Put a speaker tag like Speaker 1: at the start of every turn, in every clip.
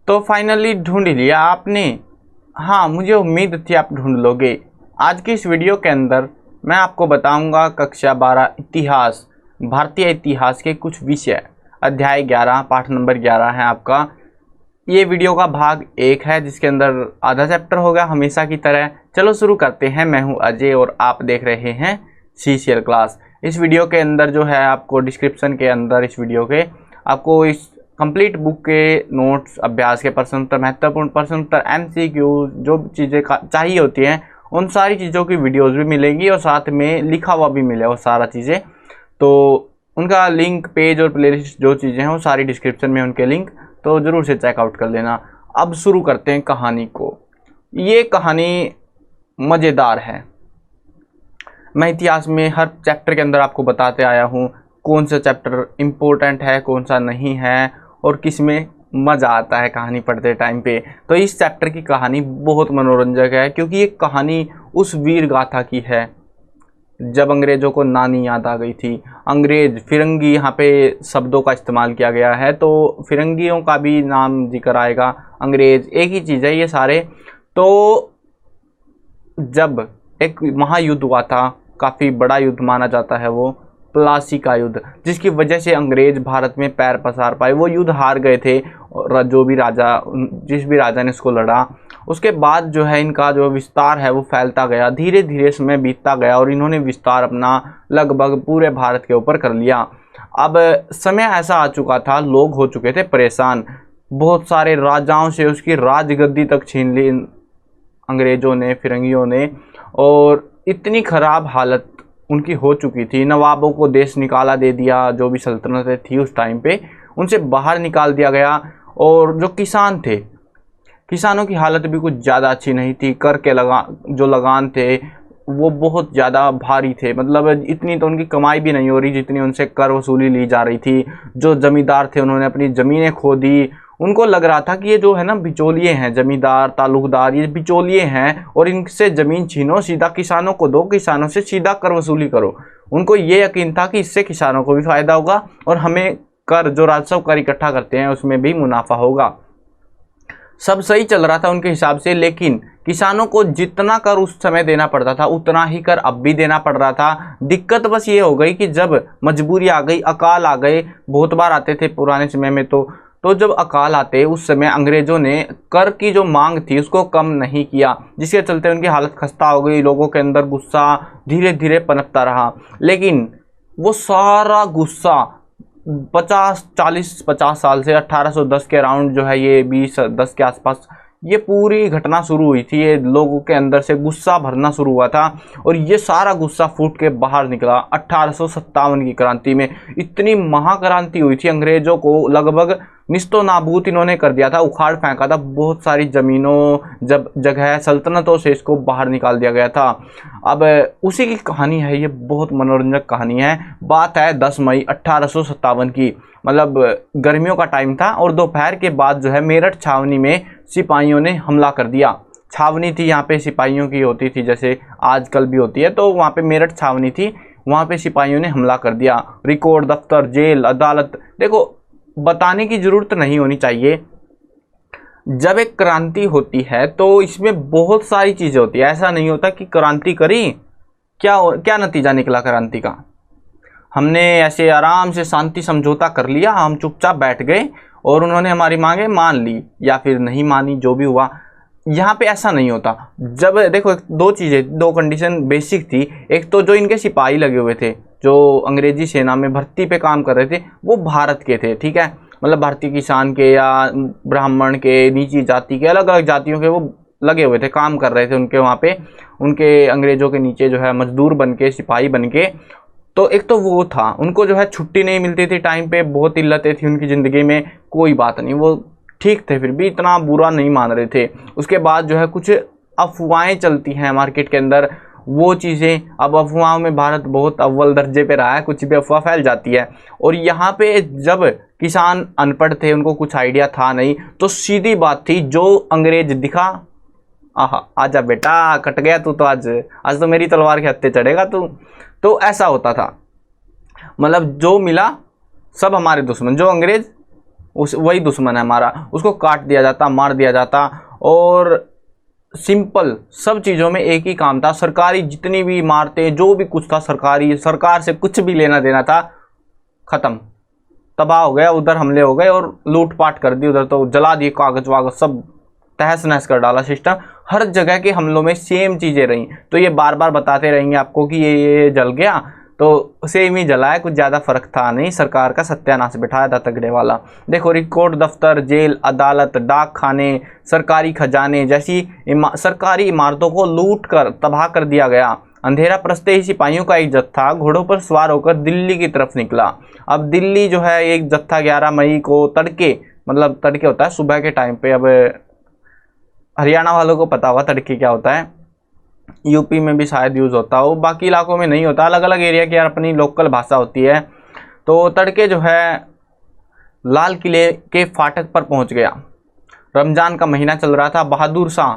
Speaker 1: तो फाइनली ढूंढ लिया आपने। हाँ, मुझे उम्मीद थी आप ढूंढ लोगे। आज की इस वीडियो के अंदर मैं आपको बताऊंगा कक्षा 12 इतिहास, भारतीय इतिहास के कुछ विषय, अध्याय 11 पाठ नंबर 11 है आपका। ये वीडियो का भाग 1 है जिसके अंदर आधा चैप्टर होगा हमेशा की तरह। चलो शुरू करते हैं। मैं हूँ अजय और आप देख रहे हैं CCL क्लास। इस वीडियो के अंदर जो है आपको डिस्क्रिप्शन के अंदर इस वीडियो के आपको इस कंप्लीट बुक के नोट्स, अभ्यास के प्रश्न उत्तर, महत्वपूर्ण प्रश्न उत्तर, MCQ जो चीज़ें चाहिए होती हैं उन सारी चीज़ों की वीडियोस भी मिलेंगी और साथ में लिखा हुआ भी मिलेगा वो सारा चीज़ें। तो उनका लिंक, पेज और प्लेलिस्ट जो चीज़ें हैं वो सारी डिस्क्रिप्शन में उनके लिंक, तो ज़रूर से चेकआउट कर लेना। अब शुरू करते हैं कहानी को। ये कहानी मज़ेदार है। मैं इतिहास में हर चैप्टर के अंदर आपको बताते आया हूँ कौन सा चैप्टर इम्पोर्टेंट है, कौन सा नहीं है और किस में मज़ा आता है कहानी पढ़ते टाइम पे। तो इस चैप्टर की कहानी बहुत मनोरंजक है क्योंकि ये कहानी उस वीर गाथा की है जब अंग्रेज़ों को नानी याद आ गई थी। अंग्रेज़, फिरंगी, यहाँ पे शब्दों का इस्तेमाल किया गया है तो फिरंगियों का भी नाम जिक्र आएगा। अंग्रेज़ एक ही चीज़ है ये सारे। तो जब एक महायुद्ध हुआ था, काफ़ी बड़ा युद्ध माना जाता है वो, प्लासी का युद्ध, जिसकी वजह से अंग्रेज़ भारत में पैर पसार पाए। वो युद्ध हार गए थे और जिस भी राजा ने इसको लड़ा, उसके बाद जो है इनका जो विस्तार है वो फैलता गया। धीरे धीरे समय बीतता गया और इन्होंने विस्तार अपना लगभग पूरे भारत के ऊपर कर लिया। अब समय ऐसा आ चुका था, लोग हो चुके थे परेशान। बहुत सारे राजाओं से उसकी राजगद्दी तक छीन ली अंग्रेज़ों ने, फिरंगियों ने, और इतनी ख़राब हालत उनकी हो चुकी थी। नवाबों को देश निकाला दे दिया, जो भी सल्तनतें थी उस टाइम पे उनसे बाहर निकाल दिया गया। और जो किसान थे, किसानों की हालत भी कुछ ज़्यादा अच्छी नहीं थी। कर के लगान थे वो बहुत ज़्यादा भारी थे। मतलब इतनी तो उनकी कमाई भी नहीं हो रही जितनी उनसे कर वसूली ली जा रही थी। जो ज़मींदार थे उन्होंने अपनी ज़मीनें खो दी। उनको लग रहा था कि ये जो है ना बिचौलिए हैं, ज़मींदार, ताल्लुकदार, ये बिचौलिए हैं और इनसे ज़मीन छीनो, सीधा किसानों को दो, किसानों से सीधा कर वसूली करो। उनको ये यकीन था कि इससे किसानों को भी फ़ायदा होगा और हमें कर, जो राजस्व कर इकट्ठा करते हैं, उसमें भी मुनाफा होगा। सब सही चल रहा था उनके हिसाब से, लेकिन किसानों को जितना कर उस समय देना पड़ता था उतना ही कर अब भी देना पड़ रहा था। दिक्कत बस ये हो गई कि जब मजबूरी आ गई, अकाल आ गए, बहुत बार आते थे पुराने समय में। तो जब अकाल आते उस समय अंग्रेज़ों ने कर की जो मांग थी उसको कम नहीं किया, जिसके चलते उनकी हालत खस्ता हो गई। लोगों के अंदर गुस्सा धीरे धीरे पनपता रहा। लेकिन वो सारा गुस्सा 50 साल से 1810 के अराउंड जो है, ये 2010 के आसपास ये पूरी घटना शुरू हुई थी। ये लोगों के अंदर से गुस्सा भरना शुरू हुआ था और ये सारा गुस्सा फूट के बाहर निकला 1857 की क्रांति में। इतनी महाक्रांति हुई थी, अंग्रेज़ों को लगभग निस्तो नाबूद इन्होंने कर दिया था, उखाड़ फेंका था। बहुत सारी ज़मीनों, जगह, सल्तनतों से इसको बाहर निकाल दिया गया था। अब उसी की कहानी है ये, बहुत मनोरंजक कहानी है। बात है 10 मई 1857 की। मतलब गर्मियों का टाइम था और दोपहर के बाद जो है मेरठ छावनी में सिपाहियों ने हमला कर दिया। छावनी थी यहाँ पे, सिपाहियों की होती थी जैसे आजकल भी होती है, तो वहाँ पे मेरठ छावनी थी, वहाँ पे सिपाहियों ने हमला कर दिया। रिकॉर्ड दफ्तर, जेल, अदालत, देखो बताने की ज़रूरत नहीं होनी चाहिए। जब एक क्रांति होती है तो इसमें बहुत सारी चीज़ें होती है। ऐसा नहीं होता कि क्रांति करी, क्या नतीजा निकला क्रांति का। हमने ऐसे आराम से शांति समझौता कर लिया, हम चुपचाप बैठ गए और उन्होंने हमारी मांगे मान ली या फिर नहीं मानी, जो भी हुआ। यहाँ पे ऐसा नहीं होता। जब देखो दो कंडीशन बेसिक थी। एक तो जो इनके सिपाही लगे हुए थे, जो अंग्रेजी सेना में भर्ती पे काम कर रहे थे, वो भारत के थे, ठीक है। मतलब भारतीय किसान के या ब्राह्मण के, नीची जाति के, अलग अलग जातियों के वो लगे हुए थे, काम कर रहे थे उनके वहाँ पे, उनके अंग्रेज़ों के नीचे जो है मजदूर बन के, सिपाही बन के। तो एक तो वो था, उनको जो है छुट्टी नहीं मिलती थी टाइम पे, बहुत इल्लतें थी उनकी ज़िंदगी में। कोई बात नहीं, वो ठीक थे, फिर भी इतना बुरा नहीं मान रहे थे। उसके बाद जो है कुछ अफवाहें चलती हैं मार्केट के अंदर, वो चीज़ें, अब अफवाहों में भारत बहुत अव्वल दर्जे पे रहा है, कुछ भी अफवाह फैल जाती है। और यहाँ पे जब किसान अनपढ़ थे, उनको कुछ आइडिया था नहीं, तो सीधी बात थी, जो अंग्रेज दिखा, आहा आजा बेटा, कट गया तू तो, आज तो मेरी तलवार के हत्थे चढ़ेगा तू। तो ऐसा होता था, मतलब जो मिला सब हमारे दुश्मन। जो अंग्रेज वही दुश्मन है हमारा, उसको काट दिया जाता, मार दिया जाता। और सिंपल सब चीज़ों में एक ही काम था, सरकारी जितनी भी इमारतें जो भी कुछ था सरकारी, सरकार से कुछ भी लेना देना था, ख़त्म, तबाह हो गया। उधर हमले हो गए और लूटपाट कर दी, उधर तो जला दिए, कागज वागज सब तहस नहस कर डाला सिस्टम। हर जगह के हमलों में सेम चीज़ें रहीं। तो ये बार बार बताते रहेंगे आपको कि ये जल गया, तो सेम ही जला है, कुछ ज़्यादा फर्क था नहीं। सरकार का सत्यानाश बिठाया था तगड़े वाला। देखो, रिकॉर्ड दफ्तर, जेल, अदालत, डाक खाने, सरकारी खजाने जैसी सरकारी इमारतों को लूट कर तबाह कर दिया गया। अंधेरा परसते ही सिपाहियों का एक जत्था घोड़ों पर सवार होकर दिल्ली की तरफ निकला। अब दिल्ली जो है, एक जत्था 11 मई को तड़के, मतलब तड़के होता है सुबह के टाइम पे। अब हरियाणा वालों को पता होगा तड़के क्या होता है, यूपी में भी शायद यूज़ होता हो, बाकी इलाकों में नहीं होता, अलग अलग एरिया की यार अपनी लोकल भाषा होती है। तो तड़के जो है लाल किले के फाटक पर पहुंच गया। रमज़ान का महीना चल रहा था। बहादुर शाह,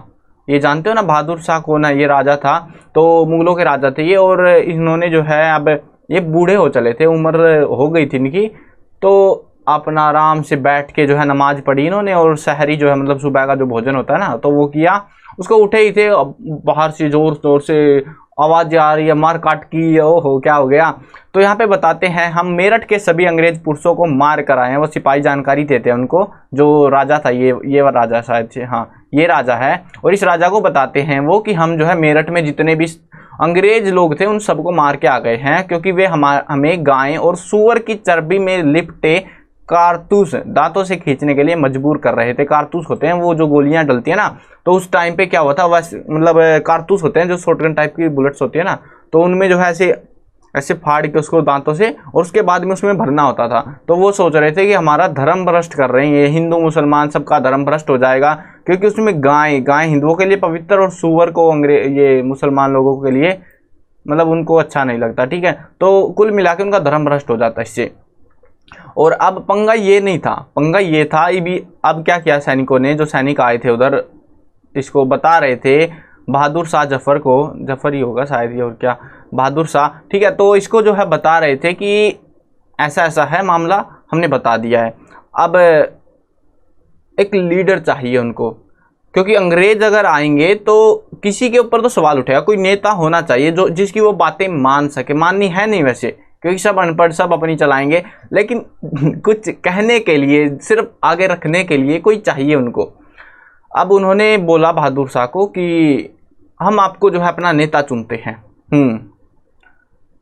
Speaker 1: ये जानते हो ना बहादुर शाह कौन है? ये राजा था, तो मुग़लों के राजा थे ये। और इन्होंने जो है, अब ये बूढ़े हो चले थे, उम्र हो गई थी इनकी, तो अपना आराम से बैठ के जो है नमाज पढ़ी इन्होंने। और सहरी जो है, मतलब सुबह का जो भोजन होता है ना, तो वो किया। उसको उठे ही थे, बाहर से ज़ोर ज़ोर से आवाज़ आ रही है, मार काट की, ओहो क्या हो गया। तो यहाँ पे बताते हैं, हम मेरठ के सभी अंग्रेज पुरुषों को मार कर आए हैं। वो सिपाही जानकारी देते हैं उनको, जो राजा था, ये राजा शायद से, हाँ ये राजा है। और इस राजा को बताते हैं वो कि हम जो है मेरठ में जितने भी अंग्रेज लोग थे उन सबको मार के आ गए हैं, क्योंकि वे हमें गाय और सूअर की चर्बी में लिपटे कारतूस दांतों से खींचने के लिए मजबूर कर रहे थे। कारतूस होते हैं वो जो गोलियां डलती है ना, तो उस टाइम पे क्या हुआ था, वैसे मतलब कारतूस होते हैं जो शॉटगन टाइप की बुलेट्स होती है ना, तो उनमें जो है ऐसे फाड़ के उसको दांतों से, और उसके बाद में उसमें भरना होता था। तो वो सोच रहे थे कि हमारा धर्म भ्रष्ट कर रहे हैं ये, हिंदू मुसलमान सबका धर्म भ्रष्ट हो जाएगा, क्योंकि उसमें गाय हिंदुओं के लिए पवित्र और सूअर को ये मुसलमान लोगों के लिए मतलब उनको अच्छा नहीं लगता, ठीक है। तो कुल मिला के उनका धर्म भ्रष्ट हो जाता है इससे। और अब पंगा ये नहीं था, पंगा ये था भी, अब क्या किया सैनिकों ने, जो सैनिक आए थे उधर, इसको बता रहे थे बहादुर शाह जफर को, जफर ही होगा शायद ये, और क्या बहादुर शाह, ठीक है। तो इसको जो है बता रहे थे कि ऐसा ऐसा है मामला, हमने बता दिया है। अब एक लीडर चाहिए उनको, क्योंकि अंग्रेज अगर आएंगे तो किसी के ऊपर तो सवाल उठेगा, कोई नेता होना चाहिए जो जिसकी वो बातें मान सके। माननी है नहीं वैसे, क्योंकि सब अनपढ़, सब अपनी चलाएंगे, लेकिन कुछ कहने के लिए, सिर्फ आगे रखने के लिए कोई चाहिए उनको। अब उन्होंने बोला बहादुर शाह को कि हम आपको जो है अपना नेता चुनते हैं।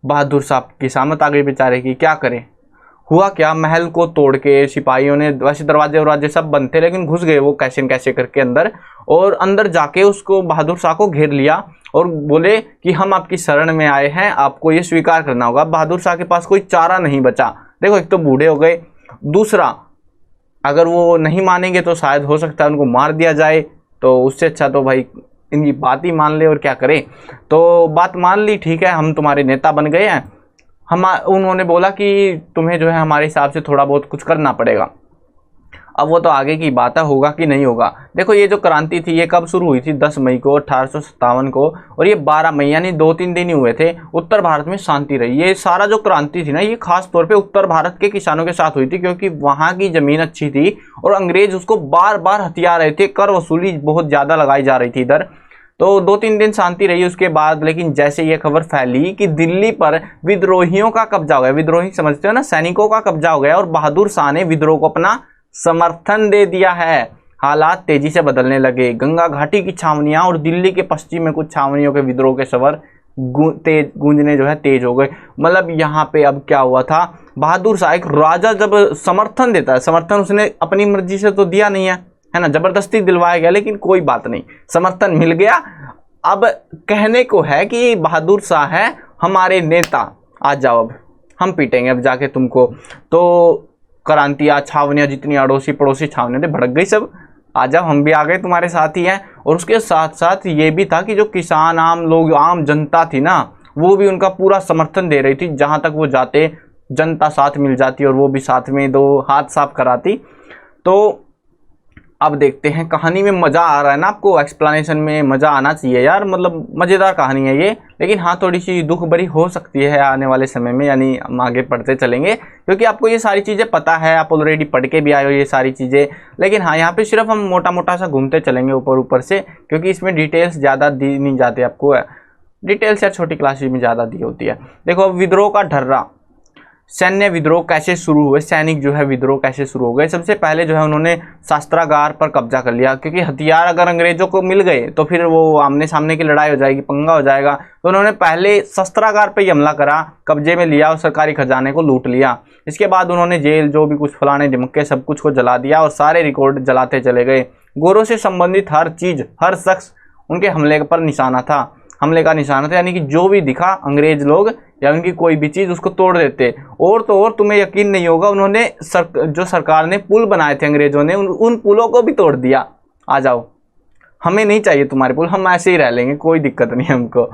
Speaker 1: बहादुर साहब की सामत आ गई बेचारे की, क्या करें। हुआ क्या, महल को तोड़ के सिपाहियों ने, वैसे दरवाजे वरवाजे सब बंद थे, लेकिन घुस गए वो कैसे न कैसे करके अंदर, और अंदर जाके उसको बहादुर शाह को घेर लिया और बोले कि हम आपकी शरण में आए हैं, आपको ये स्वीकार करना होगा। बहादुर शाह के पास कोई चारा नहीं बचा। देखो, एक तो बूढ़े हो गए, दूसरा अगर वो नहीं मानेंगे तो शायद हो सकता है उनको मार दिया जाए, तो उससे अच्छा तो भाई इनकी बात ही मान ले, और क्या करें। तो बात मान ली, ठीक है हम तुम्हारे नेता बन गए हैं। उन्होंने बोला कि तुम्हें जो है हमारे हिसाब से थोड़ा बहुत कुछ करना पड़ेगा। अब वो तो आगे की बात है, होगा कि नहीं होगा। देखो, ये जो क्रांति थी ये कब शुरू हुई थी? 10 मई को 1857 को, और ये 12 मई यानी 2-3 दिन ही हुए थे। उत्तर भारत में शांति रही। ये सारा जो क्रांति थी ना, ये खास तौर पे उत्तर भारत के किसानों के साथ हुई थी, क्योंकि वहाँ की ज़मीन अच्छी थी और अंग्रेज उसको बार बार हथिया रहे थे। कर वसूली बहुत ज़्यादा लगाई जा रही थी इधर। तो 2-3 दिन शांति रही उसके बाद, लेकिन जैसे ये खबर फैली कि दिल्ली पर विद्रोहियों का कब्जा हो गया, विद्रोही समझते हो ना, सैनिकों का कब्जा हो गया, और बहादुर शाह ने विद्रोह को अपना समर्थन दे दिया है, हालात तेजी से बदलने लगे। गंगा घाटी की छावनियां और दिल्ली के पश्चिम में कुछ छावनियों के विद्रोह के स्वर गूंजने जो है तेज हो गए। मतलब यहाँ पे अब क्या हुआ था, बहादुर शाह, एक राजा जब समर्थन देता है, समर्थन उसने अपनी मर्जी से तो दिया नहीं है ना, जबरदस्ती दिलवाया गया, लेकिन कोई बात नहीं, समर्थन मिल गया। अब कहने को है कि बहादुर शाह है हमारे नेता, आ जाओ अब हम पीटेंगे अब जाके तुमको। तो क्रांतियाँ, छावनियाँ, जितनी अड़ोसी पड़ोसी छावनियाँ थे भड़क गई सब, आ जाओ हम भी आ गए तुम्हारे साथ ही हैं। और उसके साथ साथ ये भी था कि जो किसान, आम लोग, आम जनता थी ना, वो भी उनका पूरा समर्थन दे रही थी। जहाँ तक वो जाते जनता साथ मिल जाती और वो भी साथ में दो हाथ साफ कराती। तो अब देखते हैं, कहानी में मज़ा आ रहा है ना आपको, एक्सप्लेनेशन में मज़ा आना चाहिए यार, मतलब मज़ेदार कहानी है ये। लेकिन हाँ, थोड़ी सी दुख भरी हो सकती है आने वाले समय में, यानी हम आगे पढ़ते चलेंगे, क्योंकि आपको ये सारी चीज़ें पता है, आप ऑलरेडी पढ़ के भी आए हो ये सारी चीज़ें। लेकिन हाँ, यहाँ पे सिर्फ हम मोटा मोटा सा घूमते चलेंगे ऊपर ऊपर से, क्योंकि इसमें डिटेल्स ज़्यादा दी नहीं जाती आपको, डिटेल्स या छोटी क्लासेज में ज़्यादा दी होती है। देखो, विद्रोह का ढर्रा, सैन्य विद्रोह कैसे शुरू हुए, सैनिक जो है विद्रोह कैसे शुरू हो गए। सबसे पहले जो है उन्होंने शस्त्रागार पर कब्जा कर लिया, क्योंकि हथियार अगर अंग्रेजों को मिल गए तो फिर वो आमने सामने की लड़ाई हो जाएगी, पंगा हो जाएगा। तो उन्होंने पहले शस्त्रागार पर ही हमला करा, कब्जे में लिया और सरकारी खजाने को लूट लिया। इसके बाद उन्होंने जेल जो भी कुछ फलाने ढिमके सब कुछ को जला दिया और सारे रिकॉर्ड जलाते चले गए। गोरों से संबंधित हर चीज़, हर शख्स उनके हमले पर निशाना था, हमले का निशाना था, यानी कि जो भी दिखा अंग्रेज लोग या उनकी कोई भी चीज़ उसको तोड़ देते। और तो और तुम्हें यकीन नहीं होगा, उन्होंने जो सरकार ने पुल बनाए थे अंग्रेजों ने, उन पुलों को भी तोड़ दिया। आ जाओ, हमें नहीं चाहिए तुम्हारे पुल, हम ऐसे ही रह लेंगे, कोई दिक्कत नहीं हमको।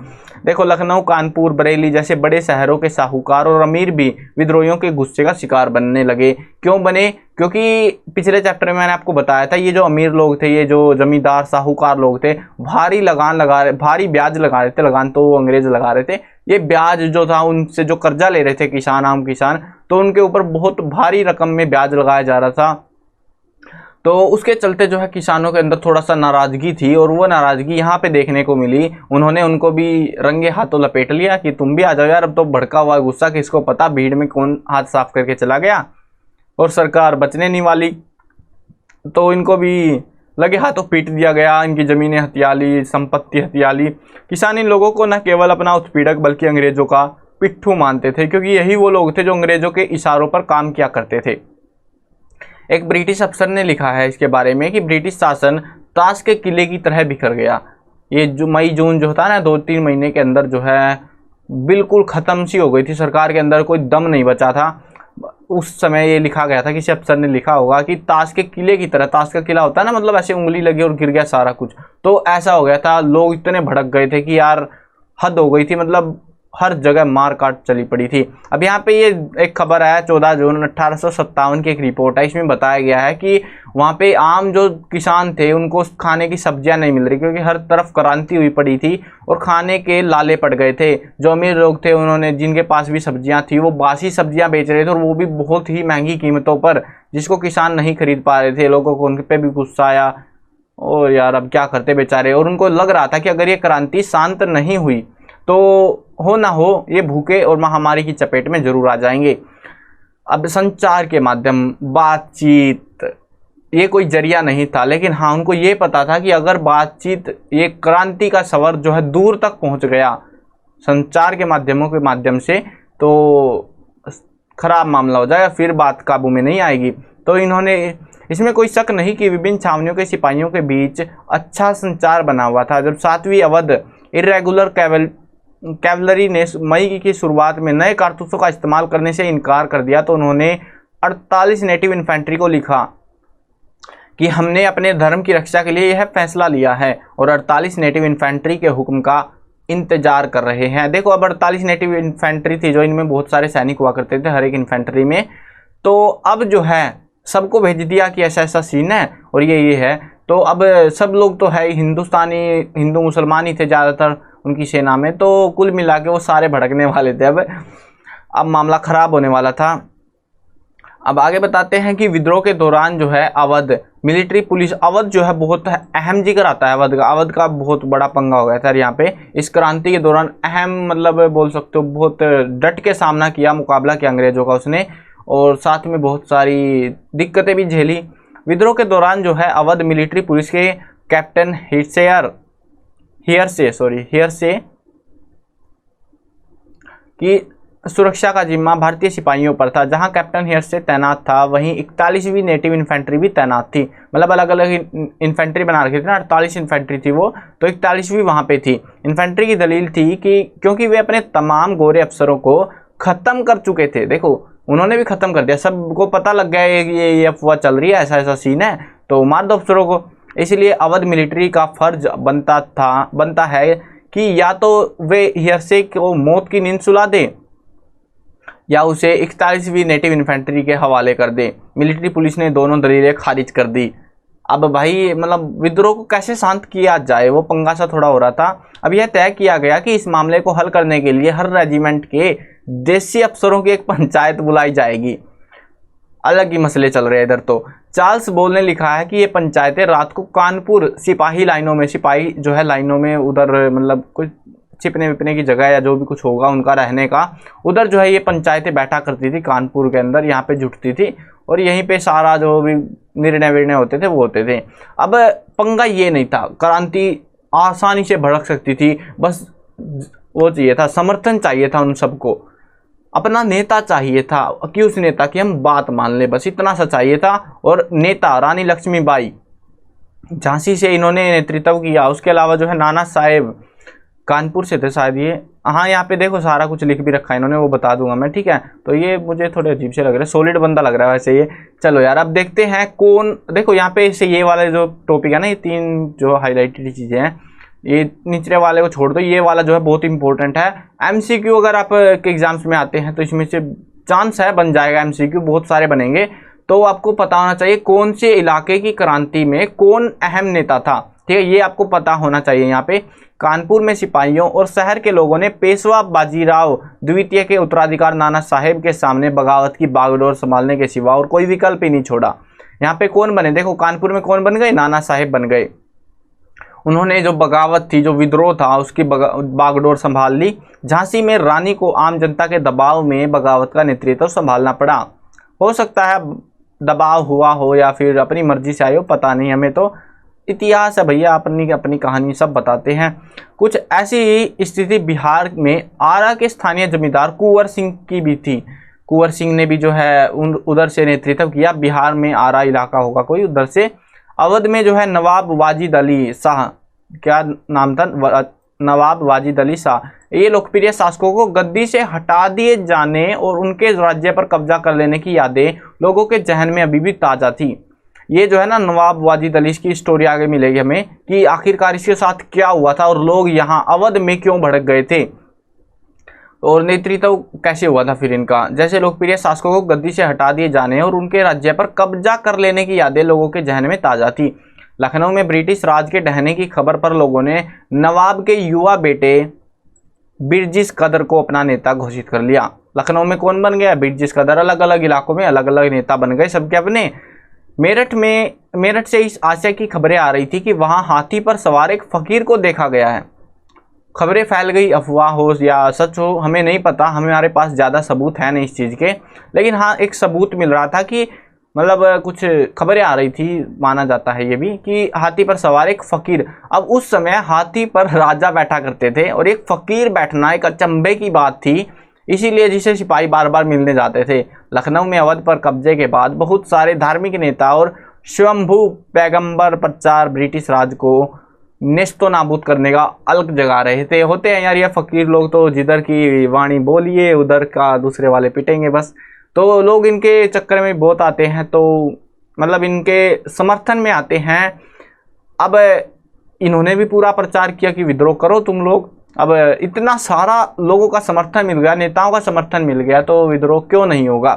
Speaker 1: देखो, लखनऊ, कानपुर, बरेली जैसे बड़े शहरों के साहूकार और अमीर भी विद्रोहियों के गुस्से का शिकार बनने लगे। क्यों बने? क्योंकि पिछले चैप्टर में मैंने आपको बताया था, ये जो अमीर लोग थे, ये जो जमींदार साहूकार लोग थे, भारी लगान लगा रहे, भारी ब्याज लगा रहे थे। लगान तो अंग्रेज लगा रहे थे, ये ब्याज जो था उनसे जो कर्जा ले रहे थे किसान, आम किसान, तो उनके ऊपर बहुत भारी रकम में ब्याज लगाया जा रहा था। तो उसके चलते जो है किसानों के अंदर थोड़ा सा नाराज़गी थी, और वो नाराज़गी यहाँ पे देखने को मिली। उन्होंने उनको भी रंगे हाथों लपेट लिया कि तुम भी आ जाओ यार, अब तो भड़का हुआ गुस्सा किसको पता, भीड़ में कौन हाथ साफ करके चला गया, और सरकार बचने नहीं वाली। तो इनको भी लगे हाथों पीट दिया गया, इनकी ज़मीनें हथिया ली, संपत्ति हथिया ली। किसान इन लोगों को न केवल अपना उत्पीड़क बल्कि अंग्रेज़ों का पिट्ठू मानते थे, क्योंकि यही वो लोग थे जो अंग्रेज़ों के इशारों पर काम किया करते थे। एक ब्रिटिश अफसर ने लिखा है इसके बारे में कि ब्रिटिश शासन ताश के किले की तरह बिखर गया। ये जो मई जून जो होता है ना, 2-3 महीने के अंदर जो है बिल्कुल ख़त्म सी हो गई थी, सरकार के अंदर कोई दम नहीं बचा था। उस समय ये लिखा गया था, किसी अफसर ने लिखा होगा कि ताश के किले की तरह, ताश का किला होता है ना, मतलब ऐसे उंगली लगी और गिर गया सारा कुछ, तो ऐसा हो गया था। लोग इतने भड़क गए थे कि यार हद हो गई थी, मतलब हर जगह मार काट चली पड़ी थी। अब यहाँ पे ये एक खबर है 14 जून 1857 की एक रिपोर्ट है, इसमें बताया गया है कि वहाँ पे आम जो किसान थे उनको खाने की सब्जियां नहीं मिल रही, क्योंकि हर तरफ क्रांति हुई पड़ी थी और खाने के लाले पड़ गए थे। जो अमीर लोग थे उन्होंने, जिनके पास भी सब्जियां थी, वो बासी सब्जियां बेच रहे थे, और वो भी बहुत ही महंगी कीमतों पर, जिसको किसान नहीं खरीद पा रहे थे। लोगों को उन पर भी गुस्सा आया, और यार अब क्या करते बेचारे। और उनको लग रहा था कि अगर ये क्रांति शांत नहीं हुई तो हो ना हो ये भूखे और महामारी की चपेट में जरूर आ जाएंगे। अब संचार के माध्यम, बातचीत, ये कोई जरिया नहीं था, लेकिन हाँ उनको ये पता था कि अगर बातचीत, ये क्रांति का सवर जो है दूर तक पहुंच गया संचार के माध्यमों के माध्यम से, तो खराब मामला हो जाएगा, फिर बात काबू में नहीं आएगी। तो इन्होंने, इसमें कोई शक नहीं कि विभिन्न छावनियों के सिपाहियों के बीच अच्छा संचार बना हुआ था। जब 7वीं अवध इरेगुलर कैवलरी ने मई की शुरुआत में नए कारतूसों का इस्तेमाल करने से इनकार कर दिया, तो उन्होंने 48 नेटिव इन्फेंट्री को लिखा कि हमने अपने धर्म की रक्षा के लिए यह फैसला लिया है, और 48 नेटिव इन्फेंट्री के हुक्म का इंतजार कर रहे हैं। देखो, अब 48 नेटिव इन्फेंट्री थी, जो इनमें बहुत सारे सैनिक हुआ करते थे हर एक इन्फेंट्री में। तो अब जो है सबको भेज दिया कि ऐसा ऐसा सीन है और ये है। तो अब सब लोग तो है हिंदुस्तानी, हिंदू मुसलमान ही थे ज़्यादातर उनकी सेना में, तो कुल मिला के वो सारे भड़कने वाले थे। अब मामला ख़राब होने वाला था। अब आगे बताते हैं कि विद्रोह के दौरान जो है अवध मिलिट्री पुलिस, अवध जो है बहुत अहम जिक्र आता है अवध का बहुत बड़ा पंगा हो गया था यहाँ पे। इस क्रांति के दौरान अहम, मतलब बोल सकते हो बहुत डट के सामना किया, मुकाबला किया अंग्रेजों का उसने, और साथ में बहुत सारी दिक्कतें भी झेली। विद्रोह के दौरान जो है अवध मिलिट्री पुलिस के कैप्टन हियरसे की सुरक्षा का जिम्मा भारतीय सिपाहियों पर था। जहां कैप्टन हियरसे तैनात था, वहीं 41वीं नेटिव इन्फेंट्री भी तैनात थी। मतलब अलग अलग इन्फेंट्री बना रखी थी ना, 48 इन्फेंट्री थी वो, तो 41वीं वहां पे थी। इन्फेंट्री की दलील थी कि क्योंकि वे अपने तमाम गोरे अफसरों को ख़त्म कर चुके थे। देखो, उन्होंने भी ख़त्म कर दिया, सबको पता लग गया ये अफवाह चल रही है, ऐसा ऐसा सीन है, तो मार दो अफसरों को। इसलिए अवध मिलिट्री का फर्ज बनता है कि या तो वे हियरसे को मौत की नींद सुला दें या उसे 41वीं नेटिव इन्फेंट्री के हवाले कर दे। मिलिट्री पुलिस ने दोनों दलीलें खारिज कर दी। अब भाई मतलब विद्रोह को कैसे शांत किया जाए, वो पंगा सा थोड़ा हो रहा था। अब यह तय किया गया कि इस मामले को हल करने के लिए हर रेजिमेंट के देसी अफसरों की एक पंचायत बुलाई जाएगी। अलग ही मसले चल रहे हैं इधर। तो चार्ल्स बोल ने लिखा है कि ये पंचायतें रात को कानपुर सिपाही लाइनों में, सिपाही जो है लाइनों में उधर मतलब कुछ छिपने विपने की जगह या जो भी कुछ होगा उनका रहने का, उधर जो है ये पंचायतें बैठा करती थी कानपुर के अंदर, यहाँ पे जुटती थी और यहीं पे सारा जो भी निर्णय विर्णय होते थे वो होते थे। अब पंगा ये नहीं था, क्रांति आसानी से भड़क सकती थी, बस वो चाहिए था, समर्थन चाहिए था उन सबको, अपना नेता चाहिए था कि उस नेता की हम बात मान ले, बस इतना सा चाहिए था। और नेता रानी लक्ष्मीबाई झांसी से इन्होंने नेतृत्व किया। उसके अलावा जो है नाना साहेब कानपुर से थे शायद ये, हाँ यहाँ पे देखो सारा कुछ लिख भी रखा है इन्होंने, वो बता दूंगा मैं, ठीक है। तो ये मुझे थोड़े अजीब से लग रहे हैं, सॉलिड बंदा लग रहा है वैसे ये। चलो यार अब देखते हैं कौन, देखो यहाँ पे इसे ये वाले जो टॉपिक है ना, ये 3 जो हाईलाइटेड चीज़ें हैं, ये निचले वाले को छोड़ दो, ये वाला जो है बहुत इंपॉर्टेंट है। एमसीक्यू अगर आप एग्जाम्स में आते हैं तो इसमें से चांस है बन जाएगा, एमसीक्यू बहुत सारे बनेंगे। तो आपको पता होना चाहिए कौन से इलाके की क्रांति में कौन अहम नेता था, ठीक है, ये आपको पता होना चाहिए। यहाँ पे कानपुर में सिपाहियों और शहर के लोगों ने पेशवा बाजीराव द्वितीय के उत्तराधिकार नाना साहेब के सामने बगावत की बागडोर संभालने के सिवा और कोई विकल्प ही नहीं छोड़ा। यहाँ पे कौन बने, देखो कानपुर में कौन बन गए, नाना साहेब बन गए। उन्होंने जो बगावत थी, जो विद्रोह था, उसकी बागडोर संभाल ली। झांसी में रानी को आम जनता के दबाव में बगावत का नेतृत्व संभालना पड़ा। हो सकता है दबाव हुआ हो या फिर अपनी मर्जी से आए हो, पता नहीं, हमें तो इतिहास है भैया, अपनी अपनी कहानी सब बताते हैं। कुछ ऐसी स्थिति बिहार में आरा के स्थानीय जमींदार कुंवर सिंह की भी थी। कुंवर सिंह ने भी जो है उधर से नेतृत्व किया, बिहार में आरा इलाका होगा कोई उधर से। अवध में जो है नवाब वाजिद अली शाह, क्या नाम था, नवाब वाजिद अली शाह, ये लोकप्रिय शासकों को गद्दी से हटा दिए जाने और उनके राज्य पर कब्जा कर लेने की यादें लोगों के जहन में अभी भी ताज़ा थी। ये जो है ना नवाब वाजिद अली की स्टोरी आगे मिलेगी हमें कि आखिरकार इसके साथ क्या हुआ था और लोग यहाँ अवध में क्यों भड़क गए थे और नेतृत्व कैसे हुआ था फिर इनका। जैसे लोकप्रिय शासकों को गद्दी से हटा दिए जाने और उनके राज्य पर कब्जा कर लेने की यादें लोगों के जहन में ताज़ा थी। लखनऊ में ब्रिटिश राज के ढहने की खबर पर लोगों ने नवाब के युवा बेटे बिरजिस कदर को अपना नेता घोषित कर लिया। लखनऊ में कौन बन गया, बिरजिस कदर। अलग अलग इलाकों में अलग अलग नेता बन गए सबके अपने। मेरठ से इस आशय की खबरें आ रही थी कि वहां हाथी पर सवार एक फकीर को देखा गया है। खबरें फैल गई, अफवाह हो या सच हो हमें नहीं पता, हमारे पास ज़्यादा सबूत है नहीं इस चीज़ के, लेकिन हाँ एक सबूत मिल रहा था कि मतलब कुछ खबरें आ रही थी, माना जाता है ये भी कि हाथी पर सवार एक फकीर। अब उस समय हाथी पर राजा बैठा करते थे और एक फकीर बैठना एक अचंभे की बात थी, इसीलिए जिसे सिपाही बार बार मिलने जाते थे। लखनऊ में अवध पर कब्जे के बाद बहुत सारे धार्मिक नेता और स्वयंभू पैगंबर प्रचार ब्रिटिश राज को नेस्तो नाबूद करने का अलग जगा रहे थे। होते हैं यार ये फकीर लोग, तो जिधर की वाणी बोलिए उधर का दूसरे वाले पिटेंगे बस। तो लोग इनके चक्कर में बहुत आते हैं, तो मतलब इनके समर्थन में आते हैं। अब इन्होंने भी पूरा प्रचार किया कि विद्रोह करो तुम लोग। अब इतना सारा लोगों का समर्थन मिल गया, नेताओं का समर्थन मिल गया, तो विद्रोह क्यों नहीं होगा।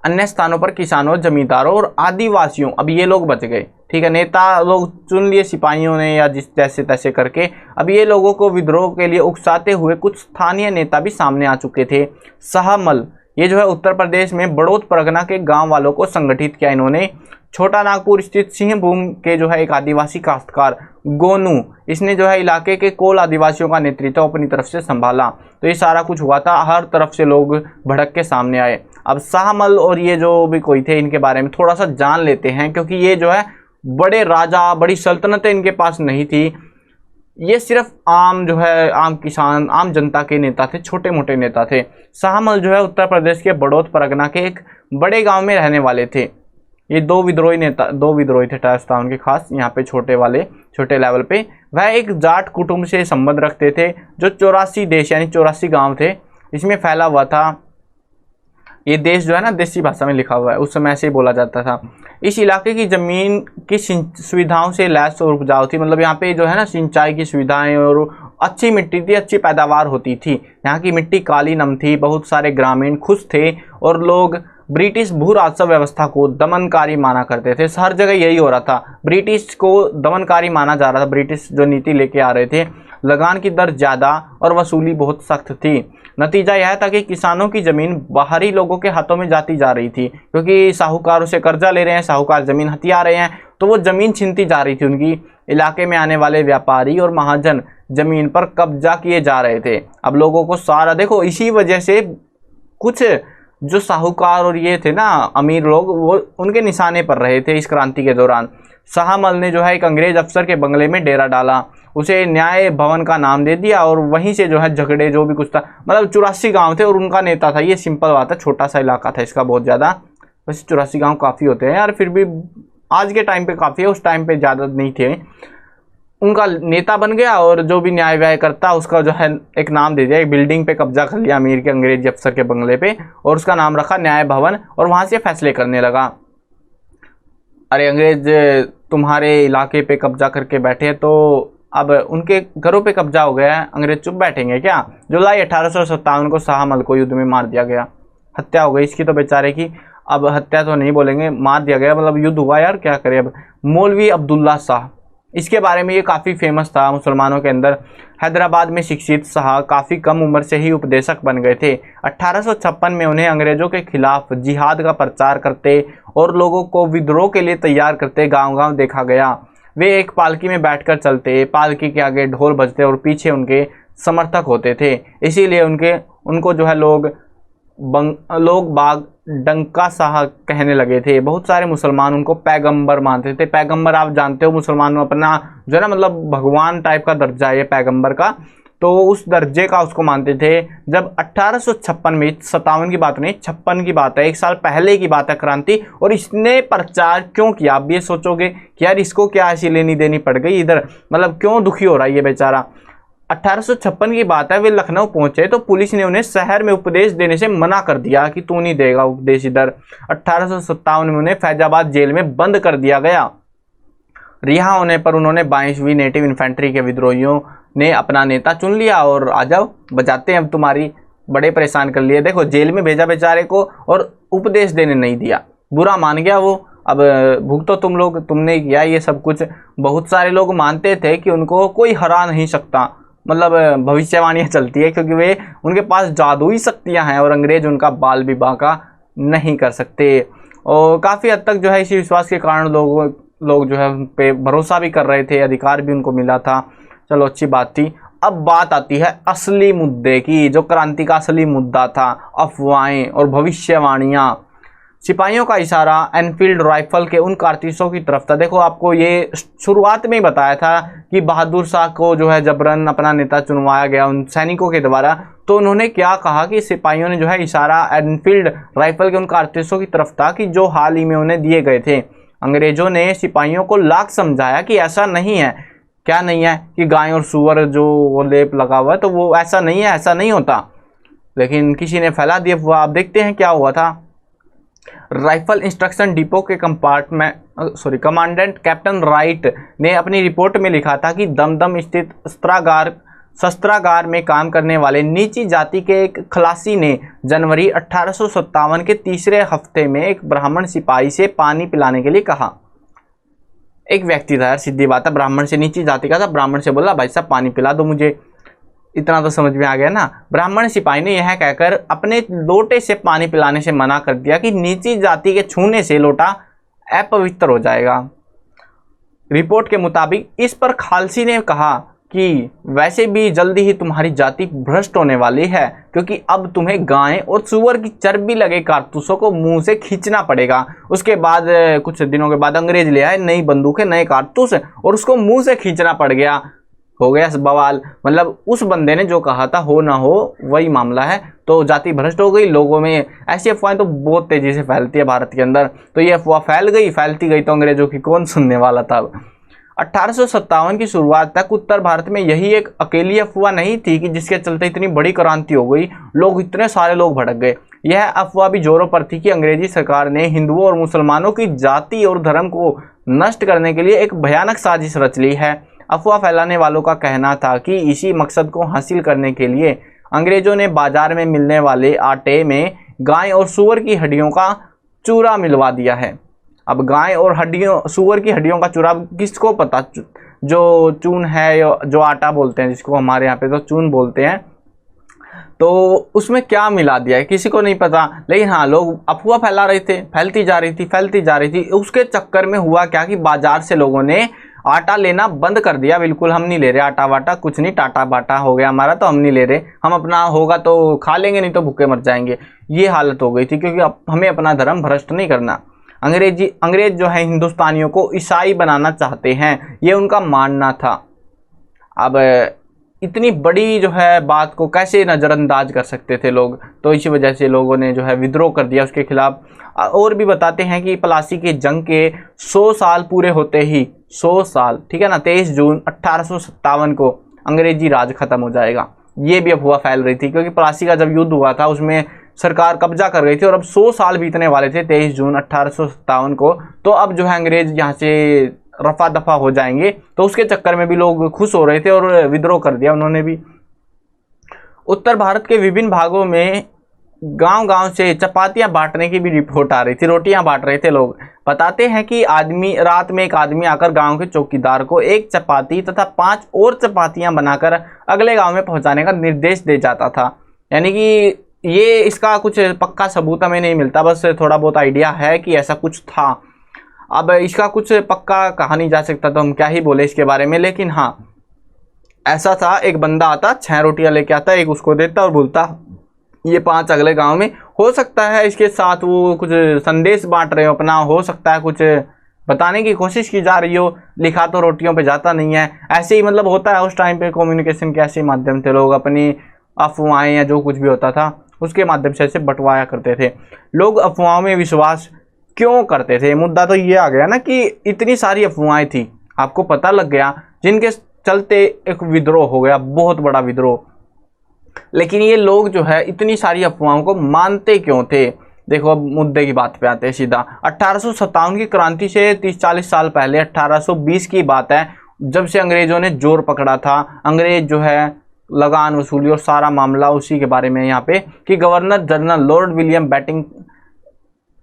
Speaker 1: अन्य स्थानों पर किसानों, जमींदारों और आदिवासियों, अब ये लोग बच गए, ठीक है, नेता लोग चुन लिए सिपाहियों ने या जिस जैसे तैसे करके। अब ये लोगों को विद्रोह के लिए उकसाते हुए कुछ स्थानीय नेता भी सामने आ चुके थे। शाहमल, ये जो है उत्तर प्रदेश में बड़ौद परगना के गांव वालों को संगठित किया इन्होंने। छोटा नागपुर स्थित सिंहभूम के जो है एक आदिवासी काश्तकार गोनू, इसने जो है इलाके के कोल आदिवासियों का नेतृत्व अपनी तरफ से संभाला। तो ये सारा कुछ हुआ था, हर तरफ से लोग भड़क के सामने आए। अब शाहमल और ये जो भी कोई थे इनके बारे में थोड़ा सा जान लेते हैं, क्योंकि ये जो है बड़े राजा, बड़ी सल्तनतें इनके पास नहीं थी। ये सिर्फ आम जो है आम किसान, आम जनता के नेता थे, छोटे मोटे नेता थे। शाहमल जो है उत्तर प्रदेश के बड़ौद परगना के एक बड़े गांव में रहने वाले थे। ये दो विद्रोही थे टाइप्स था उनके खास, यहाँ पे छोटे लेवल पे। वह एक जाट कुटुंब से संबंध रखते थे जो 84 देश यानी 84 गांव थे इसमें फैला हुआ था। ये देश जो है ना देसी भाषा में लिखा हुआ है, उस समय ऐसे ही बोला जाता था। इस इलाके की ज़मीन की सुविधाओं से लैस और उपजाऊ थी, मतलब यहाँ पे जो है ना सिंचाई की सुविधाएं और अच्छी मिट्टी थी, अच्छी पैदावार होती थी। यहाँ की मिट्टी काली नम थी। बहुत सारे ग्रामीण खुश थे और लोग ब्रिटिश भू राजस्व व्यवस्था को दमनकारी माना करते थे। हर जगह यही हो रहा था, ब्रिटिश को दमनकारी माना जा रहा था। ब्रिटिश जो नीति लेके आ रहे थे, लगान की दर ज़्यादा और वसूली बहुत सख्त थी। नतीजा यह था कि किसानों की ज़मीन बाहरी लोगों के हाथों में जाती जा रही थी, क्योंकि साहूकारों से कर्जा ले रहे हैं, साहूकार ज़मीन हथिया रहे हैं, तो वो ज़मीन छीनती जा रही थी उनकी। इलाके में आने वाले व्यापारी और महाजन ज़मीन पर कब्जा किए जा रहे थे। अब लोगों को सारा देखो, इसी वजह से कुछ जो साहूकार और ये थे ना अमीर लोग, वो उनके निशाने पर रहे थे इस क्रांति के दौरान। शाहमल ने जो है एक अंग्रेज अफसर के बंगले में डेरा डाला, उसे न्याय भवन का नाम दे दिया और वहीं से जो है झगड़े जो भी कुछ था, मतलब 84 गांव थे और उनका नेता था। ये सिंपल बात है, छोटा सा इलाका था इसका बहुत ज़्यादा। वैसे 84 गांव काफ़ी होते हैं यार, फिर भी आज के टाइम पे काफ़ी है, उस टाइम पे ज़्यादा नहीं थे। उनका नेता बन गया और जो भी न्याय व्याय करता उसका जो है एक नाम दे दिया। एक बिल्डिंग पे कब्जा कर लिया अमीर के अंग्रेजी अफसर के बंगले पे और उसका नाम रखा न्याय भवन, और वहाँ से फैसले करने लगा। अरे अंग्रेज तुम्हारे इलाके पे कब्जा करके बैठे, तो अब उनके घरों पे कब्जा हो गया है, अंग्रेज चुप बैठेंगे क्या? जुलाई 1857 को शाहमल को युद्ध में मार दिया गया। हत्या हो गई इसकी तो बेचारे की। अब हत्या तो नहीं बोलेंगे, मार दिया गया, मतलब युद्ध हुआ यार, क्या करें अब। मौलवी अब्दुल्ला शाह, इसके बारे में ये काफ़ी फेमस था मुसलमानों के अंदर। हैदराबाद में शिक्षित शाह काफ़ी कम उम्र से ही उपदेशक बन गए थे। 1856 में उन्हें अंग्रेज़ों के खिलाफ जिहाद का प्रचार करते और लोगों को विद्रोह के लिए तैयार करते गांव-गांव देखा गया। वे एक पालकी में बैठकर चलते, पालकी के आगे ढोल बजते और पीछे उनके समर्थक होते थे। इसीलिए उनको जो है लोग बाग डंका शाह कहने लगे थे। बहुत सारे मुसलमान उनको पैगंबर मानते थे। पैगंबर आप जानते हो, मुसलमानों अपना जो है ना, मतलब भगवान टाइप का दर्जा है ये पैगंबर का, तो उस दर्जे का उसको मानते थे। जब 1856 में, 57 की बात नहीं 56 की बात है, एक साल पहले की बात है क्रांति, और इसने प्रचार क्यों किया? आप ये सोचोगे कि यार इसको क्या ऐसी लेनी देनी पड़ गई इधर, मतलब क्यों दुखी हो रहा है ये बेचारा। 1856 की बात है, वे लखनऊ पहुंचे तो पुलिस ने उन्हें शहर में उपदेश देने से मना कर दिया कि तू नहीं देगा उपदेश इधर। 1857 में उन्हें फैजाबाद जेल में बंद कर दिया गया। रिहा होने पर उन्होंने 22वीं नेटिव इन्फेंट्री के विद्रोहियों ने अपना नेता चुन लिया और आ जाओ बजाते हैं अब तुम्हारी, बड़े परेशान कर लिए। देखो जेल में भेजा बेचारे को और उपदेश देने नहीं दिया, बुरा मान गया वो। अब भुगतो तुम लोग, तुमने किया ये सब कुछ। बहुत सारे लोग मानते थे कि उनको कोई हरा नहीं सकता, मतलब भविष्यवाणियाँ चलती है, क्योंकि वे उनके पास जादुई शक्तियाँ हैं और अंग्रेज उनका बाल भी बांका नहीं कर सकते। और काफ़ी हद तक जो है इसी विश्वास के कारण लोग जो है उन पे भरोसा भी कर रहे थे, अधिकार भी उनको मिला था। चलो अच्छी बात थी। अब बात आती है असली मुद्दे की, जो क्रांति का असली मुद्दा था, अफवाहें और भविष्यवाणियाँ। सिपाहियों का इशारा एनफील्ड राइफल के उन कारतूसों की तरफ था। देखो आपको ये शुरुआत में ही बताया था कि बहादुर शाह को जो है जबरन अपना नेता चुनवाया गया उन सैनिकों के द्वारा। तो उन्होंने क्या कहा कि सिपाहियों ने जो है इशारा एनफील्ड राइफल के उन कारतूसों की तरफ था कि जो हाल ही में उन्हें दिए गए थे। अंग्रेजों ने सिपाहियों को लाख समझाया कि ऐसा नहीं है। क्या नहीं है? कि गाय और सुअर जो वो लेप लगा हुआ है तो वो ऐसा नहीं है, ऐसा नहीं होता। लेकिन किसी ने फैला दिया हुआ। आप देखते हैं क्या हुआ था। राइफल इंस्ट्रक्शन डिपो के कमांडेंट कैप्टन राइट ने अपनी रिपोर्ट में लिखा था कि दमदम स्थित शस्त्रागार में काम करने वाले नीची जाति के एक खलासी ने जनवरी 1857 के तीसरे हफ्ते में एक ब्राह्मण सिपाही से पानी पिलाने के लिए कहा। एक व्यक्ति था यार, सीधी बात है, ब्राह्मण से, नीची जाति का था, ब्राह्मण से बोला भाई साहब पानी पिला दो मुझे। इतना तो समझ में आ गया ना। ब्राह्मण सिपाही ने यह कहकर अपने लोटे से पानी पिलाने से मना कर दिया कि नीची जाति के छूने से लोटा अपवित्र हो जाएगा। रिपोर्ट के मुताबिक इस पर खालसी ने कहा कि वैसे भी जल्दी ही तुम्हारी जाति भ्रष्ट होने वाली है, क्योंकि अब तुम्हें गाय और सुअर की चर्बी लगे कारतूसों को मुंह से खींचना पड़ेगा। उसके बाद कुछ दिनों के बाद अंग्रेज ले आए नई बंदूकें, नए कारतूस, और उसको मुंह से खींचना पड़ गया। हो गया बवाल। मतलब उस बंदे ने जो कहा था हो ना हो वही मामला है। तो जाति भ्रष्ट हो गई। लोगों में ऐसी अफवाहें तो बहुत तेजी से फैलती है भारत के अंदर। तो ये अफवाह फैलती गई तो अंग्रेजों की कौन सुनने वाला था। 1857 की शुरुआत तक उत्तर भारत में यही एक अकेली अफवाह नहीं थी कि जिसके चलते इतनी बड़ी क्रांति हो गई, इतने सारे लोग भड़क गए। यह अफवाह भी जोरों पर थी कि अंग्रेजी सरकार ने हिंदुओं और मुसलमानों की जाति और धर्म को नष्ट करने के लिए एक भयानक साजिश रच ली है। अफवाह फैलाने वालों का कहना था कि इसी मकसद को हासिल करने के लिए अंग्रेजों ने बाजार में मिलने वाले आटे में गाय और सूअर की हड्डियों का चूरा मिलवा दिया है। अब गाय और सूअर की हड्डियों का चूरा किसको पता, जो चून है, जो आटा बोलते हैं जिसको हमारे यहाँ पे तो चून बोलते हैं, तो उसमें क्या मिला दिया है किसी को नहीं पता। लेकिन हाँ, लोग अफवाह फैला रहे थे, फैलती जा रही थी। उसके चक्कर में हुआ क्या कि बाजार से लोगों ने आटा लेना बंद कर दिया। बिल्कुल हम नहीं ले रहे आटा वाटा, कुछ नहीं, टाटा बाटा हो गया हमारा, तो हम नहीं ले रहे, हम अपना होगा तो खा लेंगे, नहीं तो भूखे मर जाएंगे। ये हालत हो गई थी, क्योंकि अब हमें अपना धर्म भ्रष्ट नहीं करना। अंग्रेज जो है हिंदुस्तानियों को ईसाई बनाना चाहते हैं, ये उनका मानना था। अब इतनी बड़ी जो है बात को कैसे नज़रअंदाज कर सकते थे लोग, तो इसी वजह से लोगों ने जो है विद्रोह कर दिया उसके खिलाफ। और भी बताते हैं कि प्लासी की जंग के 100 साल पूरे होते ही, 100 साल, ठीक है ना, 23 जून 1857 को अंग्रेजी राज खत्म हो जाएगा। ये भी अफवाह फैल रही थी, क्योंकि प्लासी का जब युद्ध हुआ था उसमें सरकार कब्जा कर गई थी, और अब 100 साल बीतने वाले थे 23 जून 1857 को। तो अब जो है अंग्रेज यहाँ से रफा दफा हो जाएंगे, तो उसके चक्कर में भी लोग खुश हो रहे थे और विद्रोह कर दिया उन्होंने भी। उत्तर भारत के विभिन्न भागों में गांव-गांव से चपातियां बांटने की भी रिपोर्ट आ रही थी, रोटियां बांट रहे थे लोग। बताते हैं कि रात में एक आदमी आकर गांव के चौकीदार को एक चपाती तथा 5 और चपातियां बनाकर अगले गांव में पहुंचाने का निर्देश दे जाता था। यानी कि ये इसका कुछ पक्का सबूत हमें नहीं मिलता, बस थोड़ा बहुत आइडिया है कि ऐसा कुछ था। अब इसका कुछ पक्का कहा नहीं जा सकता, तो हम क्या ही बोले इसके बारे में। लेकिन हाँ, ऐसा था, एक बंदा आता, 6 रोटियां लेके आता, एक उसको देता और बोलता ये 5 अगले गांव में। हो सकता है इसके साथ वो कुछ संदेश बांट रहे हो अपना, हो सकता है कुछ बताने की कोशिश की जा रही हो, लिखा तो रोटियों पे जाता नहीं है। ऐसे ही मतलब होता है उस टाइम पे, कम्युनिकेशन के ऐसे माध्यम थे, लोग अपनी अफवाहें या जो कुछ भी होता था उसके माध्यम से ऐसे बंटवाया करते थे। लोग अफवाहों में विश्वास क्यों करते थे, मुद्दा तो ये आ गया ना कि इतनी सारी अफवाहें थी, आपको पता लग गया, जिनके चलते एक विद्रोह हो गया, बहुत बड़ा विद्रोह। लेकिन ये लोग जो है इतनी सारी अफवाहों को मानते क्यों थे? देखो अब मुद्दे की बात पे आते हैं सीधा। 1857 की क्रांति से 30-40 साल पहले 1820 की बात है, जब से अंग्रेजों ने जोर पकड़ा था। अंग्रेज जो है लगान वसूली और सारा मामला उसी के बारे में यहाँ पे, कि governor general Lord William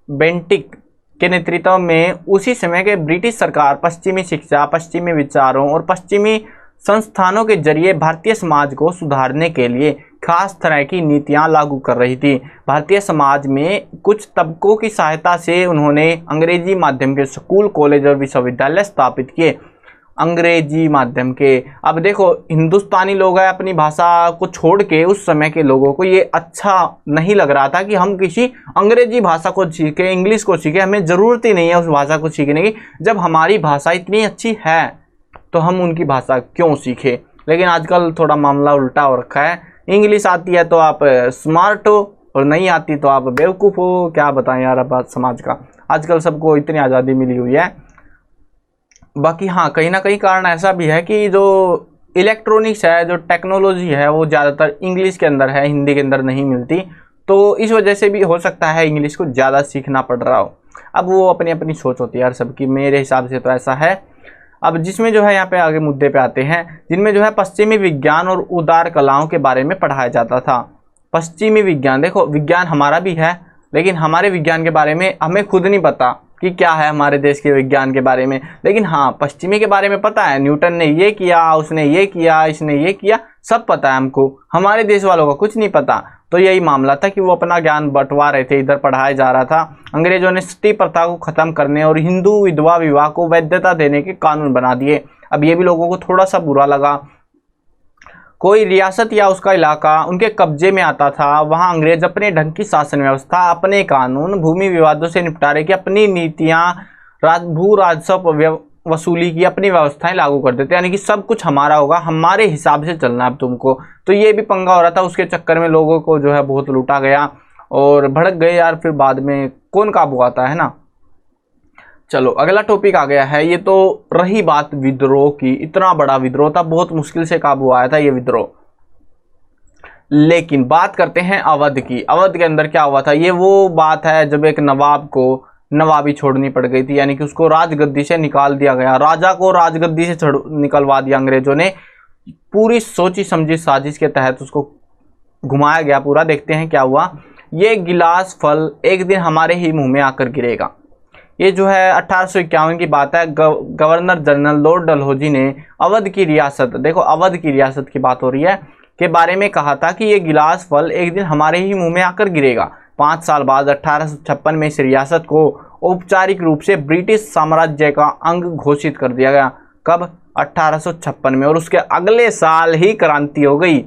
Speaker 1: Bentinck के नेतृत्व में उसी समय के ब्रिटिश सरकार पश्चिमी शिक्षा, पश्चिमी विचारों और पश्चिमी संस्थानों के जरिए भारतीय समाज को सुधारने के लिए खास तरह की नीतियां लागू कर रही थी। भारतीय समाज में कुछ तबकों की सहायता से उन्होंने अंग्रेजी माध्यम के स्कूल, कॉलेज और विश्वविद्यालय स्थापित किए। अंग्रेजी माध्यम के, अब देखो हिंदुस्तानी लोग हैं, अपनी भाषा को छोड़ के उस समय के लोगों को ये अच्छा नहीं लग रहा था कि हम किसी अंग्रेजी भाषा को सीखें, इंग्लिश को सीखें, हमें ज़रूरत ही नहीं है उस भाषा को सीखने की। जब हमारी भाषा इतनी अच्छी है तो हम उनकी भाषा क्यों सीखें? लेकिन आजकल थोड़ा मामला उल्टा हो रखा है, इंग्लिश आती है तो आप स्मार्ट हो और नहीं आती तो आप बेवकूफ़ हो। क्या बताएं यार, अब समाज का आजकल सबको इतनी आज़ादी मिली हुई है। बाकी हाँ, कहीं ना कहीं कारण ऐसा भी है कि जो इलेक्ट्रॉनिक्स है, जो टेक्नोलॉजी है, वो ज़्यादातर इंग्लिश के अंदर है, हिंदी के अंदर नहीं मिलती, तो इस वजह से भी हो सकता है इंग्लिश को ज़्यादा सीखना पड़ रहा हो। अब वो अपनी अपनी सोच होती है यार सबकी, मेरे हिसाब से तो ऐसा है। अब जिसमें जो है यहाँ पे आगे मुद्दे पे आते हैं, जिनमें जो है पश्चिमी विज्ञान और उदार कलाओं के बारे में पढ़ाया जाता था। पश्चिमी विज्ञान, देखो विज्ञान हमारा भी है, लेकिन हमारे विज्ञान के बारे में हमें खुद नहीं पता कि क्या है हमारे देश के विज्ञान के बारे में। लेकिन हाँ, पश्चिमी के बारे में पता है, न्यूटन ने ये किया, उसने ये किया, इसने ये किया, सब पता है हमको। हमारे देश वालों का कुछ नहीं पता। तो यही मामला था कि वो अपना ज्ञान बंटवा रहे थे, इधर पढ़ाया जा रहा था। अंग्रेजों ने सती प्रथा को खत्म करने और हिंदू विधवा विवाह को वैधता देने के कानून बना दिए। अब ये भी लोगों को थोड़ा सा बुरा लगा। कोई रियासत या उसका इलाका उनके कब्जे में आता था, वहां अंग्रेज अपने ढंग की शासन व्यवस्था, अपने कानून, भूमि विवादों से निपटारे की अपनी नीतियां, भू राजस्व वसूली की अपनी व्यवस्थाएं लागू कर देते, यानी कि सब कुछ हमारा होगा, हमारे हिसाब से चलना है अब तुमको। तो ये भी पंगा हो रहा था, उसके चक्कर में लोगों को जो है बहुत लूटा गया और भड़क गए यार। फिर बाद में कौन काबू आता है ना। चलो अगला टॉपिक आ गया है। ये तो रही बात विद्रोह की, इतना बड़ा विद्रोह था, बहुत मुश्किल से काबू आया था ये विद्रोह। लेकिन बात करते हैं अवध की। अवध के अंदर क्या हुआ था? ये वो बात है जब एक नवाब को नवाबी छोड़नी पड़ गई थी, यानी कि उसको राजगद्दी से निकाल दिया गया। राजा को राजगद्दी से निकलवा दिया अंग्रेजों ने। पूरी सोची समझी साजिश के तहत उसको घुमाया गया पूरा। देखते हैं क्या हुआ। ये गिलास फल एक दिन हमारे ही मुंह में आकर गिरेगा। ये जो है 1851 की बात है। गवर्नर जनरल लॉर्ड डलहौजी ने अवध की रियासत, देखो अवध की रियासत की बात हो रही है, के बारे में कहा था कि ये गिलास फल एक दिन हमारे ही मुंह में आकर गिरेगा। 5 साल बाद 1856 में इस रियासत को औपचारिक रूप से ब्रिटिश साम्राज्य का अंग घोषित कर दिया गया। कब? 1856 में। और उसके अगले साल ही क्रांति हो गई,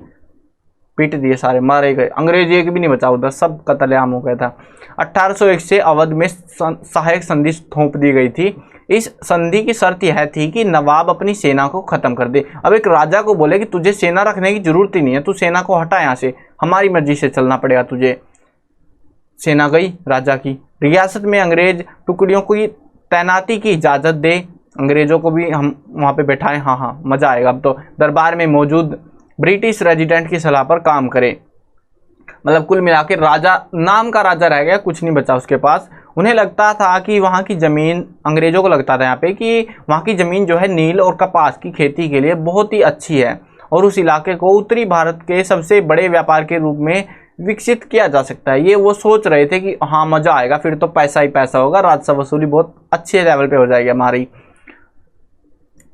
Speaker 1: पीट दिए सारे, मारे गए, अंग्रेज एक भी नहीं बचा उधर, सब कत्लेआम हो गया था। 1801 से अवध में सहायक संधि थोप दी गई थी। इस संधि की शर्त यह थी कि नवाब अपनी सेना को खत्म कर दे। अब एक राजा को बोले कि तुझे सेना रखने की जरूरत ही नहीं है, तू सेना को हटा यहाँ से, हमारी मर्जी से चलना पड़ेगा तुझे। सेना गई राजा की। रियासत में अंग्रेज टुकड़ियों को तैनाती की इजाज़त दे, अंग्रेजों को भी हम वहाँ पे बैठाएं, हाँ मज़ा आएगा। अब तो दरबार में मौजूद ब्रिटिश रेजिडेंट की सलाह पर काम करे। मतलब कुल मिला के राजा, नाम का राजा रह गया, कुछ नहीं बचा उसके पास। उन्हें लगता था कि वहाँ की ज़मीन, अंग्रेज़ों को लगता था यहाँ पे कि वहाँ की ज़मीन जो है नील और कपास की खेती के लिए बहुत ही अच्छी है और उस इलाके को उत्तरी भारत के सबसे बड़े व्यापार के रूप में विकसित किया जा सकता है। ये वो सोच रहे थे कि हाँ मज़ा आएगा, फिर तो पैसा ही पैसा होगा, राजस्व वसूली बहुत अच्छे लेवल पे हो जाएगी हमारी।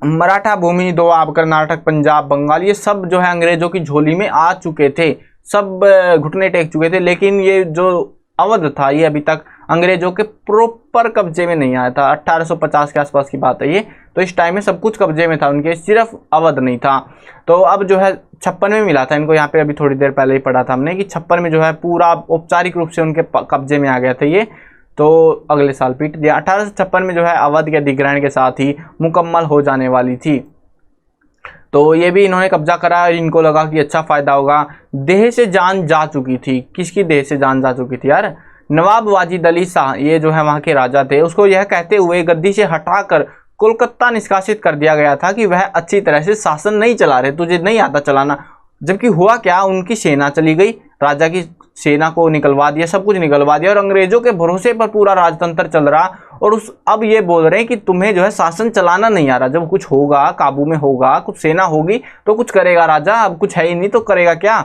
Speaker 1: मराठा भूमि, दोआब, कर्नाटक, पंजाब, बंगाल, ये सब जो है अंग्रेजों की झोली में आ चुके थे, सब घुटने टेक चुके थे। लेकिन ये जो अवध था ये अभी तक अंग्रेजों के प्रॉपर कब्जे में नहीं आया था। 1850 के आसपास की बात है ये, तो इस टाइम में सब कुछ कब्जे में था उनके, सिर्फ अवध नहीं था। तो अब जो है 56 में मिला था इनको, यहाँ पे अभी थोड़ी देर पहले ही पढ़ा था हमने कि 56 में जो है पूरा औपचारिक रूप से उनके कब्जे में आ गया था ये, तो अगले साल पीट दिया। 1856 में जो है अवध के अधिग्रहण के साथ ही मुकम्मल हो जाने वाली थी, तो ये भी इन्होंने कब्जा करा। इनको लगा कि अच्छा फ़ायदा होगा। देह से जान जा चुकी थी, किसकी देह से जान जा चुकी थी यार? नवाब वाजिद अली शाह, ये जो है वहाँ के राजा थे, उसको यह कहते हुए गद्दी से हटाकर कोलकाता निष्कासित कर दिया गया था कि वह अच्छी तरह से शासन नहीं चला रहे, तुझे नहीं आता चलाना। जबकि हुआ क्या, उनकी सेना चली गई, राजा की सेना को निकलवा दिया, सब कुछ निकलवा दिया और अंग्रेजों के भरोसे पर पूरा राजतंत्र चल रहा। और अब ये बोल रहे हैं कि तुम्हें जो है शासन चलाना नहीं आ रहा। जब कुछ होगा, काबू में होगा, कुछ सेना होगी तो कुछ करेगा राजा, अब कुछ है ही नहीं तो करेगा क्या?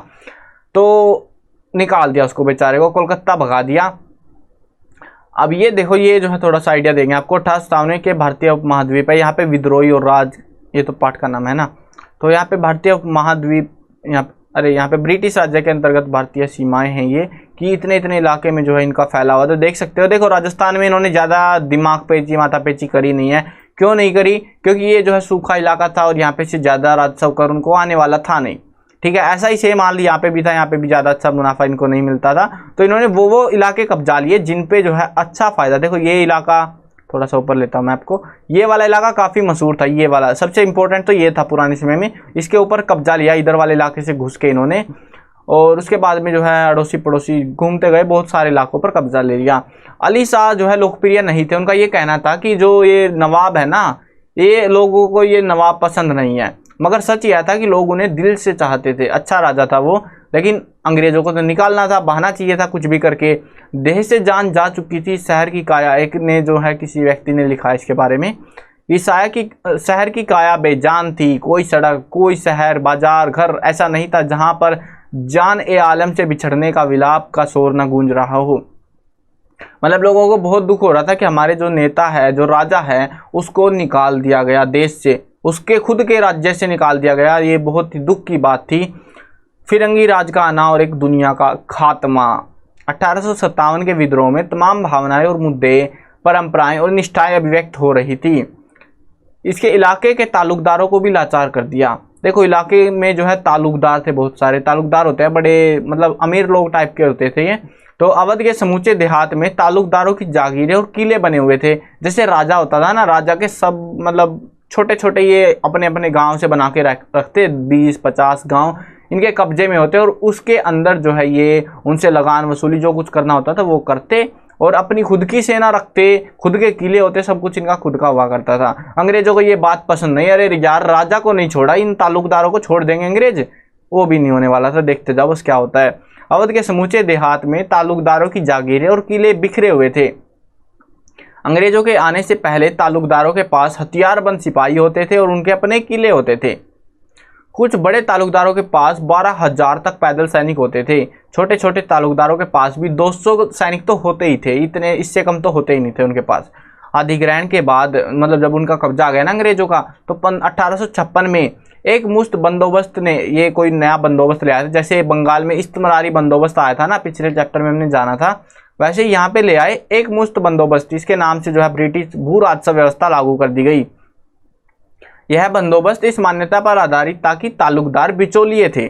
Speaker 1: तो निकाल दिया उसको, बेचारे को कोलकाता भगा दिया। अब ये देखो, ये जो है थोड़ा सा आइडिया देंगे आपको। 1857 के भारतीय उपमहाद्वीप है, यहाँ पे विद्रोही और राज, ये तो पाठ का नाम है ना। तो यहाँ पे भारतीय उपमहाद्वीप, यहाँ पे ब्रिटिश राज्य के अंतर्गत भारतीय सीमाएं हैं ये, कि इतने इतने इलाके में जो है इनका फैला हुआ। तो देख सकते हो, देखो राजस्थान में इन्होंने ज़्यादा दिमाग पेची, माथा पेची करी नहीं है। क्यों नहीं करी? क्योंकि ये जो है सूखा इलाका था और यहाँ पे से ज़्यादा राजस्व कर उनको आने वाला था नहीं। ठीक है, ऐसा ही सेम माल यहाँ पे भी था, यहाँ पे भी ज़्यादा अच्छा मुनाफा इनको नहीं मिलता था। तो इन्होंने वो इलाके कब्जा लिए जिन पे जो है अच्छा फ़ायदा। देखो ये इलाका, थोड़ा सा ऊपर लेता हूँ मैं आपको, ये वाला इलाका काफ़ी मशहूर था, ये वाला सबसे इंपॉर्टेंट तो ये था पुराने समय में। इसके ऊपर कब्जा लिया, इधर वाले इलाके से घुस के इन्होंने, और उसके बाद में जो है अड़ोसी पड़ोसी घूमते गए, बहुत सारे इलाकों पर कब्जा ले लिया। अली शाह जो है लोकप्रिय नहीं थे। उनका ये कहना था कि जो ये नवाब है ना, ये लोगों को ये नवाब पसंद नहीं है। मगर सच यह था कि लोग उन्हें दिल से चाहते थे, अच्छा राजा था वो। लेकिन अंग्रेजों को तो निकालना था, बहाना चाहिए था कुछ भी करके। देह से जान जा चुकी थी शहर की काया, एक ने जो है किसी व्यक्ति ने लिखा इसके बारे में, इस शहर की काया बेजान थी। कोई सड़क, कोई शहर, बाजार, घर ऐसा नहीं था जहां पर जान ए आलम से बिछड़ने का विलाप का शोर न गूंज रहा हो। मतलब लोगों को बहुत दुख हो रहा था कि हमारे जो नेता है, जो राजा है, उसको निकाल दिया गया देश से, उसके खुद के राज्य से निकाल दिया गया। ये बहुत ही दुख की बात थी। फिरंगी राज का आना और एक दुनिया का खात्मा। 1857 के विद्रोह में तमाम भावनाएं और मुद्दे, परंपराएं और निष्ठाएं अभिव्यक्त हो रही थी। इसके इलाके के ताल्लुकदारों को भी लाचार कर दिया। देखो इलाके में जो है ताल्लुकदार थे, बहुत सारे ताल्लुकदार होते हैं, बड़े मतलब अमीर लोग टाइप के होते थे ये। तो अवध के समूचे देहात में ताल्लुकदारों की जागीरें और किले बने हुए थे। जैसे राजा होता था ना, राजा के सब मतलब छोटे छोटे ये अपने अपने गांव से बना के रखते, 20-50 गांव इनके कब्जे में होते, और उसके अंदर जो है ये उनसे लगान वसूली जो कुछ करना होता था वो करते, और अपनी खुद की सेना रखते, खुद के किले होते, सब कुछ इनका खुद का हुआ करता था। अंग्रेजों को ये बात पसंद नहीं, अरे यार राजा को नहीं छोड़ा, इन ताल्लुकदारों को छोड़ देंगे अंग्रेज, वो भी नहीं होने वाला था। देखते जाओ बस क्या होता है। अवध के समूचे देहात में ताल्लुकदारों की जागीरें और किले बिखरे हुए थे। अंग्रेजों के आने से पहले ताल्लुकदारों के पास हथियारबंद सिपाही होते थे और उनके अपने किले होते थे। कुछ बड़े तालुकदारों के पास 12,000 तक पैदल सैनिक होते थे। छोटे छोटे तालुकदारों के पास भी 200 सैनिक तो होते ही थे, इतने इससे कम तो होते ही नहीं थे उनके पास। अधिग्रहण के बाद मतलब जब उनका कब्जा आ गया ना अंग्रेजों का, तो 1856 में एक मुश्त बंदोबस्त ने ये कोई नया बंदोबस्त ले आया था। जैसे बंगाल में इस्तेमारी बंदोबस्त आया था ना, पिछले चैप्टर में हमने जाना था, वैसे यहाँ पे ले आए एक मुश्त बंदोबस्त। इसके नाम से जो है ब्रिटिश भू राजस्व व्यवस्था लागू कर दी गई। यह बंदोबस्त इस मान्यता पर आधारित था कि तालुकदार बिचौलिए थे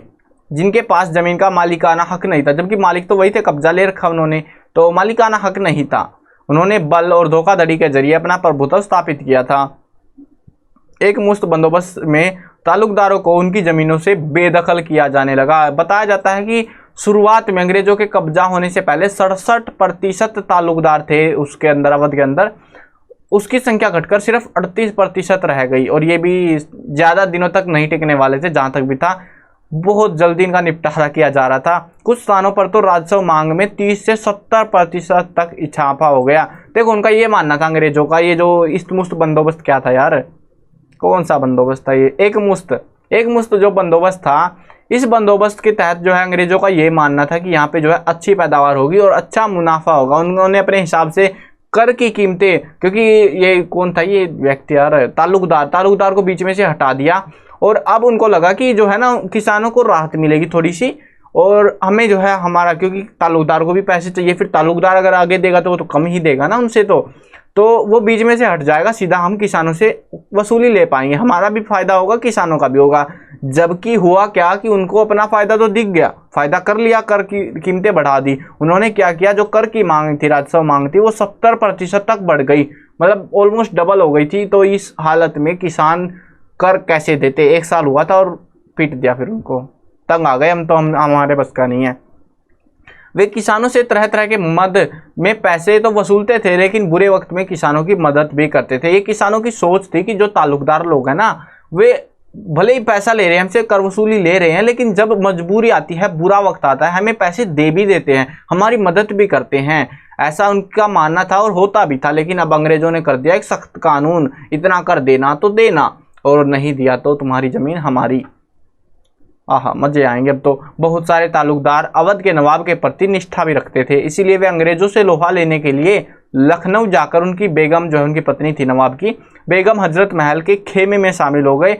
Speaker 1: जिनके पास जमीन का मालिकाना हक नहीं था, जबकि मालिक तो वही थे, कब्जा ले रखा उन्होंने, तो मालिकाना हक नहीं था। उन्होंने बल और धोखाधड़ी के जरिए अपना प्रभुत्व स्थापित किया था। एक मुश्त बंदोबस्त में तालुकदारों को उनकी जमीनों से बेदखल किया जाने लगा। बताया जाता है कि शुरुआत में अंग्रेजों के कब्जा होने से पहले 67% तालुकदार थे उसके अंदर, अवध के अंदर। उसकी संख्या घटकर सिर्फ 38% रह गई, और ये भी ज़्यादा दिनों तक नहीं टिकने वाले थे। जहाँ तक भी था, बहुत जल्दी इनका निपटारा किया जा रहा था। कुछ स्थानों पर तो राजस्व मांग में 30 से 70% तक इजाफा हो गया। देखो, उनका ये मानना था अंग्रेजों का, ये जो इस्तमुस्त बंदोबस्त क्या था यार, कौन सा बंदोबस्त था ये, एक मुश्त जो बंदोबस्त था, इस बंदोबस्त के तहत जो है अंग्रेजों का ये मानना था कि यहाँ पे जो है अच्छी पैदावार होगी और अच्छा मुनाफा होगा। उन्होंने अपने हिसाब से कर की कीमतें, क्योंकि ये कौन था ये व्यक्ति यार, तालुकदार को बीच में से हटा दिया, और अब उनको लगा कि जो है ना किसानों को राहत मिलेगी थोड़ी सी, और हमें जो है हमारा, क्योंकि तालुकदार को भी पैसे चाहिए, फिर तालुकदार अगर आगे देगा तो वो तो कम ही देगा ना उनसे, तो वो बीच में से हट जाएगा, सीधा हम किसानों से वसूली ले पाएंगे, हमारा भी फायदा होगा, किसानों का भी होगा। जबकि हुआ क्या कि उनको अपना फायदा तो दिख गया, फायदा कर लिया, कर की कीमतें बढ़ा दी। उन्होंने क्या किया, जो कर की मांग थी, राजस्व मांग थी, वो 70% तक बढ़ गई, मतलब ऑलमोस्ट डबल हो गई थी। तो इस हालत में किसान कर कैसे देते, एक साल हुआ था और पीट दिया, फिर उनको तंग आ गए, हम हमारे बस का नहीं है। वे किसानों से तरह तरह के मद में पैसे तो वसूलते थे, लेकिन बुरे वक्त में किसानों की मदद भी करते थे। ये किसानों की सोच थी कि जो तालुकदार लोग हैं ना, वे भले ही पैसा ले रहे हैं हमसे, कर वसूली ले रहे हैं, लेकिन जब मजबूरी आती है, बुरा वक्त आता है, हमें पैसे दे भी देते हैं, हमारी मदद भी करते हैं। ऐसा उनका मानना था और होता भी था। लेकिन अब अंग्रेजों ने कर दिया एक सख्त कानून, इतना कर देना तो देना, और नहीं दिया तो तुम्हारी जमीन हमारी। आहा, मजे आएंगे। अब तो बहुत सारे तालुकदार अवध के नवाब के प्रति निष्ठा भी रखते थे, इसीलिए वे अंग्रेजों से लोहा लेने के लिए लखनऊ जाकर उनकी बेगम, जो है उनकी पत्नी थी नवाब की बेगम, हजरत महल के खेमे में शामिल हो गए।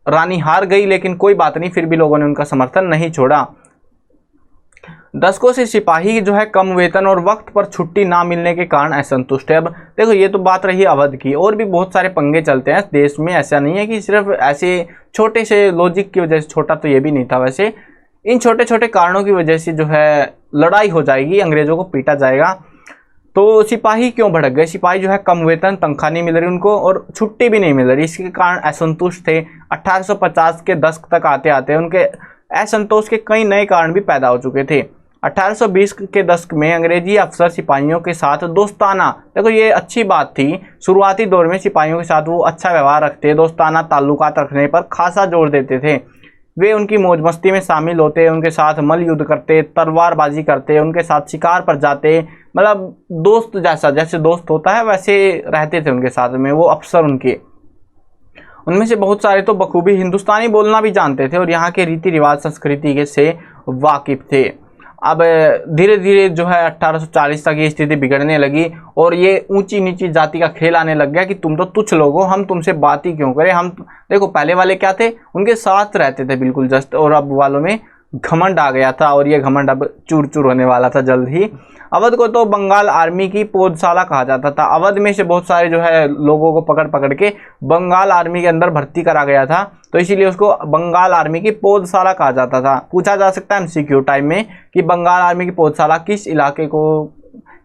Speaker 1: रानी हार गई, लेकिन कोई बात नहीं, फिर भी लोगों ने उनका समर्थन नहीं छोड़ा। दशकों से सिपाही जो है कम वेतन और वक्त पर छुट्टी ना मिलने के कारण असंतुष्ट है। अब देखो, ये तो बात रही अवध की, और भी बहुत सारे पंगे चलते हैं देश में। ऐसा नहीं है कि सिर्फ ऐसे छोटे से लॉजिक की वजह से, छोटा तो ये भी नहीं था वैसे, इन छोटे छोटे कारणों की वजह से जो है लड़ाई हो जाएगी, अंग्रेजों को पीटा जाएगा। तो सिपाही क्यों भड़क गए, सिपाही जो है कम वेतन, तनख्वाह नहीं मिल रही उनको और छुट्टी भी नहीं मिल रही, इसके कारण असंतुष्ट थे। 1850 के दशक तक आते आते उनके असंतोष के कई नए कारण भी पैदा हो चुके थे। 1820 के दशक में अंग्रेजी अफसर सिपाहियों के साथ दोस्ताना, देखो ये अच्छी बात थी, शुरुआती दौर में सिपाहियों के साथ वो अच्छा व्यवहार रखते, दोस्ताना ताल्लुकात रखने पर खासा जोर देते थे। वे उनकी मौज मस्ती में शामिल होते, उनके साथ मल युद्ध करते, तलवारबाजी करते, उनके साथ शिकार पर जाते, मतलब दोस्त जैसे दोस्त होता है वैसे रहते थे उनके साथ में वो अफसर उनके। उनमें से बहुत सारे तो बखूबी हिंदुस्तानी बोलना भी जानते थे और यहाँ के रीति रिवाज संस्कृति से वाकिफ थे। अब धीरे धीरे जो है 1840 तक ये स्थिति बिगड़ने लगी और ये ऊंची नीची जाति का खेल आने लग गया कि तुम तो तुच्छ लोग हो, हम तुमसे बात ही क्यों करें। हम देखो, पहले वाले क्या थे, उनके साथ रहते थे बिल्कुल जस्ट, और अब वालों में घमंड आ गया था और ये घमंड अब चूर चूर होने वाला था जल्द ही। अवध को तो बंगाल आर्मी की पौधशाला कहा जाता था। अवध में से बहुत सारे जो है लोगों को पकड़ पकड़ के बंगाल आर्मी के अंदर भर्ती करा गया था, तो इसीलिए उसको बंगाल आर्मी की पौधशाला कहा जाता था। पूछा जा सकता है एमसीक्यू टाइम में कि बंगाल आर्मी की पौधशाला किस इलाके को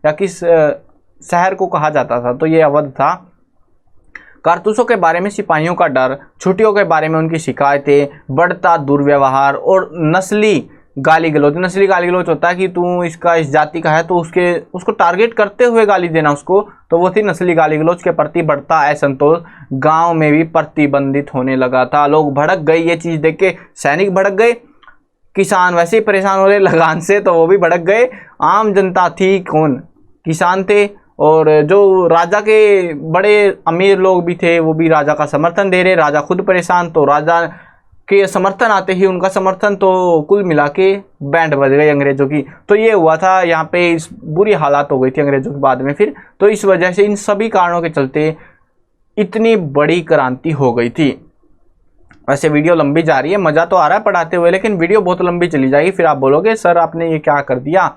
Speaker 1: या किस शहर को कहा जाता था, तो ये अवध था। कारतूसों के बारे में सिपाहियों का डर, छुट्टियों के बारे में उनकी शिकायतें, बढ़ता दुर्व्यवहार और नस्ली गाली गलौज। नस्ली गाली गलौज होता है कि तू इसका इस जाति का है तो उसको टारगेट करते हुए गाली देना उसको, तो वो थी नस्ली गाली गलौज। के प्रति बढ़ता असंतोष गांव में भी प्रतिबंधित होने लगा था। लोग भड़क गए, ये चीज़ देख के सैनिक भड़क गए, किसान वैसे ही परेशान हो रहे लगान से तो वो भी भड़क गए। आम जनता थी कौन, किसान थे, और जो राजा के बड़े अमीर लोग भी थे वो भी राजा का समर्थन दे रहे। राजा खुद परेशान, तो राजा के समर्थन आते ही उनका समर्थन तो कुल मिला के बैंड बज गई अंग्रेज़ों की। तो ये हुआ था यहाँ पे, इस बुरी हालात हो गई थी अंग्रेज़ों के बाद में फिर। तो इस वजह से इन सभी कारणों के चलते इतनी बड़ी क्रांति हो गई थी। वैसे वीडियो लंबी जा रही है, मज़ा तो आ रहा है पढ़ाते हुए, लेकिन वीडियो बहुत लंबी चली जाएगी, फिर आप बोलोगे सर आपने ये क्या कर दिया।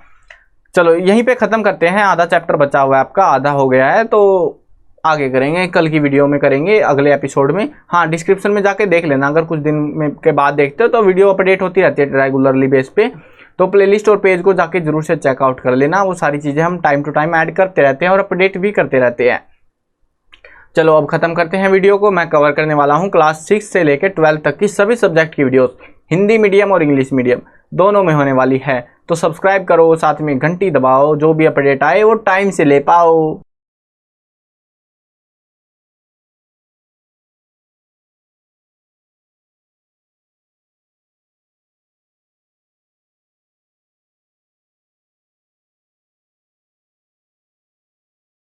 Speaker 1: चलो यहीं पे ख़त्म करते हैं, आधा चैप्टर बचा हुआ है आपका, आधा हो गया है, तो आगे करेंगे, कल की वीडियो में करेंगे, अगले एपिसोड में। हाँ, डिस्क्रिप्शन में जाके देख लेना, अगर कुछ दिन में के बाद देखते हो तो वीडियो अपडेट होती रहती है रेगुलरली बेस पे, तो प्लेलिस्ट और पेज को जाके जरूर से चेकआउट कर लेना। वो सारी चीज़ें हम टाइम टू टाइम ऐड करते रहते हैं और अपडेट भी करते रहते हैं। चलो अब ख़त्म करते हैं वीडियो को। मैं कवर करने वाला हूँ क्लास 6 से लेकर 12 तक की सभी सब्जेक्ट की वीडियोस, हिंदी मीडियम और इंग्लिश मीडियम दोनों में होने वाली है। तो सब्सक्राइब करो, साथ में घंटी दबाओ, जो भी अपडेट आए वो टाइम से ले पाओ।